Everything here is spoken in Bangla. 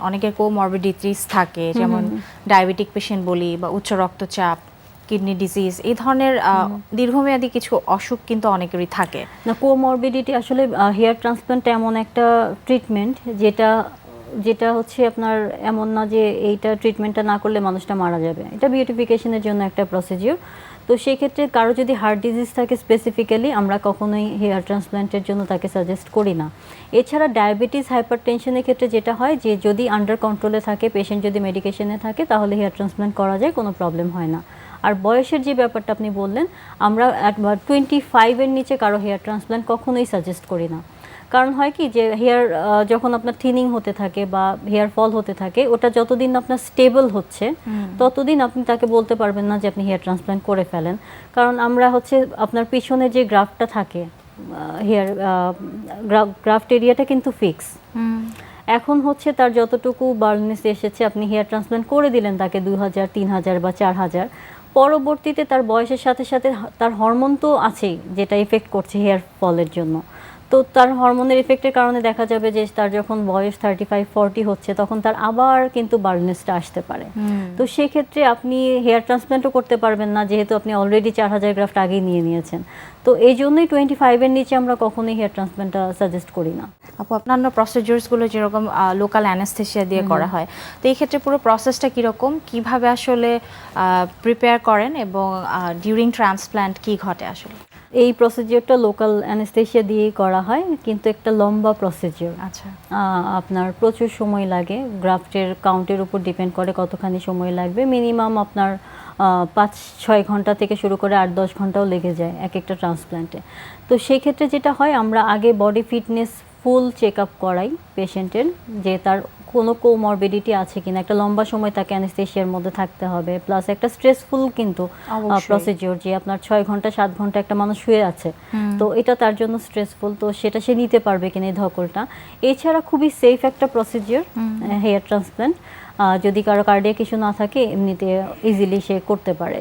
অনেকের কোমরবিডিটিস থাকে, যেমন ডায়াবেটিক পেশেন্ট বলি বা উচ্চ রক্তচাপ, কিডনি ডিজিজ, এই ধরনের দীর্ঘমেয়াদী কিছু অসুখ কিন্তু অনেকেরই থাকে। না, কোমরবিডিটি আসলে হেয়ার ট্রান্সপ্লান্ট এমন একটা ট্রিটমেন্ট যেটা যেটা হচ্ছে আপনার এমন না যে এইটা ট্রিটমেন্টটা না করলে মানুষটা মারা যাবে। এটা বিউটিফিকেশনের জন্য একটা প্রসিডিউর। তো সেই ক্ষেত্রে কারো যদি হার্ট ডিজিজ থাকে স্পেসিফিক্যালি আমরা কখনোই হেয়ার ট্রান্সপ্লান্টের জন্য তাকে সাজেস্ট করি না। এছাড়া ডায়াবেটিস, হাইপারটেনশনের ক্ষেত্রে যেটা হয় যে যদি আন্ডার কন্ট্রোলে থাকে, পেশেন্ট যদি মেডিকেশনে থাকে, তাহলে হেয়ার ট্রান্সপ্লান্ট করা যায়, কোনো প্রবলেম হয় না। আর বয়সের যে ব্যাপারটা আপনি বললেন, আমরা 25-এর নিচে কারো হেয়ার ট্রান্সপ্লান্ট কখনোই সাজেস্ট করি না। কারণ হয় কি যে হেয়ার যখন আপনার থিনিং হতে থাকে বা হেয়ার ফল হতে থাকে, ওটা যতদিন আপনার স্টেবল হচ্ছে ততদিন আপনি তাকে বলতে পারবেন না যে আপনি হেয়ার ট্রান্সপ্লান্ট করে ফেলেন। কারণ আমরা হচ্ছে আপনার পিছনে যে গ্রাফটা থাকে, হেয়ার গ্রাফট এরিয়াটা কিন্তু ফিক্স। এখন হচ্ছে তার যতটুকু বার্নেস এসেছে, আপনি হেয়ার ট্রান্সপ্লান্ট করে দিলেন তাকে 2000, 3000 বা 4000, পরবর্তীতে তার বয়সের সাথে সাথে তার হরমোন তো আছেই যেটা ইফেক্ট করছে হেয়ার ফলের জন্য। তো তার হরমোনের ইফেক্টের কারণে দেখা যাবে যে তার যখন বয়স 35-40 হচ্ছে, তখন তার আবার কিন্তু বার্নেসটা আসতে পারে। তো সেক্ষেত্রে আপনি হেয়ার ট্রান্সপ্লান্টও করতে পারবেন না, যেহেতু আপনি অলরেডি 4000 গ্রাফট আগেই নিয়ে নিয়েছেন। তো এই জন্যই 25-এর নিচে আমরা কখনোই হেয়ার ট্রান্সপ্লান্টটা সাজেস্ট করি না। আপু, অন্যান্য প্রসিডিউরসগুলো যেরকম লোকাল অ্যানেস্থেসিয়া দিয়ে করা হয়, তো এই ক্ষেত্রে পুরো প্রসেসটা কীরকম, কিভাবে আসলে প্রিপেয়ার করেন এবং ডিউরিং ট্রান্সপ্লান্ট কি ঘটে আসলে? এই প্রসিডিওরটা লোকাল অ্যানেস্থেসিয়া দিয়েই করা হয়, কিন্তু একটা লম্বা প্রসিডিওর। আচ্ছা, আপনার প্রচুর সময় লাগে, গ্রাফটের কাউন্টের উপর ডিপেন্ড করে কতখানি সময় লাগবে। মিনিমাম আপনার 5-6 ঘন্টা থেকে শুরু করে 8-10 ঘন্টাও লেগে যায় এক একটা ট্রান্সপ্ল্যান্টে। তো সেই ক্ষেত্রে যেটা হয়, আমরা আগে বডি ফিটনেস ফুল চেক আপ করাই পেশেন্টের, যে তার কোনো কোমরবিডিটি আছে কিনা। একটা লম্বা সময় তাকে অ্যানেস্থেসিয়ার মধ্যে থাকতে হবে, প্লাস একটা স্ট্রেসফুল কিন্তু প্রসিডিওর, যে আপনার 6 ঘন্টা 7 ঘন্টা একটা মানুষ শুয়ে আছে, তো এটা তার জন্য স্ট্রেসফুল। তো সেটা সে নিতে পারবে কিনা এই ধকলটা। এছাড়া খুবই সেফ একটা প্রসিডিওর হেয়ার ট্রান্সপ্ল্যান্ট। যদি কারো কার্ডিয়াক ইস্যু না থাকে, এমনিতে ইজিলি সে করতে পারে।